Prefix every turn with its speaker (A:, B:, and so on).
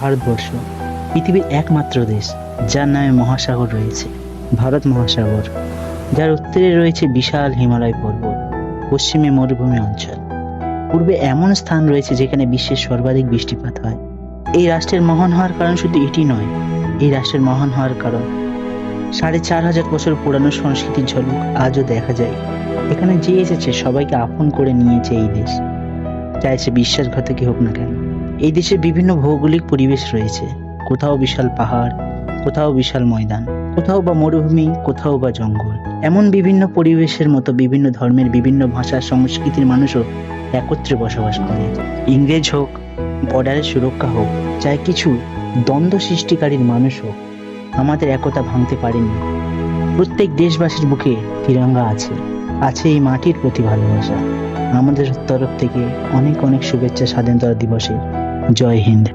A: ভারতবর্ষ পৃথিবীর একমাত্র দেশ যার নামে মহাসাগর রয়েছে, ভারত মহাসাগর, যার উত্তরে রয়েছে বিশাল হিমালয় পর্বত, পশ্চিমে মরুভূমি অঞ্চল, পূর্বে এমন স্থান রয়েছে যেখানে বিশ্বের সর্বাধিক বৃষ্টিপাত হয়। এই রাষ্ট্রের মহান হওয়ার কারণ শুধু এটি নয়, এই রাষ্ট্রের মহান হওয়ার কারণ ৪,৫০০ বছর পুরানো সংস্কৃতির ঝলক আজও দেখা যায়। এখানে যে এসেছে সবাইকে আপন করে নিয়েছে এই দেশ, চাইছে বিশ্বাসঘাতকই হোক না কেন। এই দেশে বিভিন্ন ভৌগোলিক পরিবেশ রয়েছে, কোথাও বিশাল পাহাড়, কোথাও বিশাল ময়দান, কোথাও বা মরুভূমি, কোথাও বা জঙ্গল। এমন বিভিন্ন পরিবেশের মতো বিভিন্ন ধর্মের, বিভিন্ন ভাষা সংস্কৃতির মানুষও একত্রে বসবাস করে। ইংরেজ হোক, বর্ডারের সুরক্ষা হোক, চাই কিছু দ্বন্দ্ব সৃষ্টিকারীর মানুষ হোক, আমাদের একতা ভাঙতে পারেনি। প্রত্যেক দেশবাসীর বুকে তিরঙ্গা আছে, আছে এই মাটির প্রতি ভালোবাসা। আমাদের তরফ থেকে অনেক অনেক শুভেচ্ছা স্বাধীনতা দিবসে। জয় হিন্দ।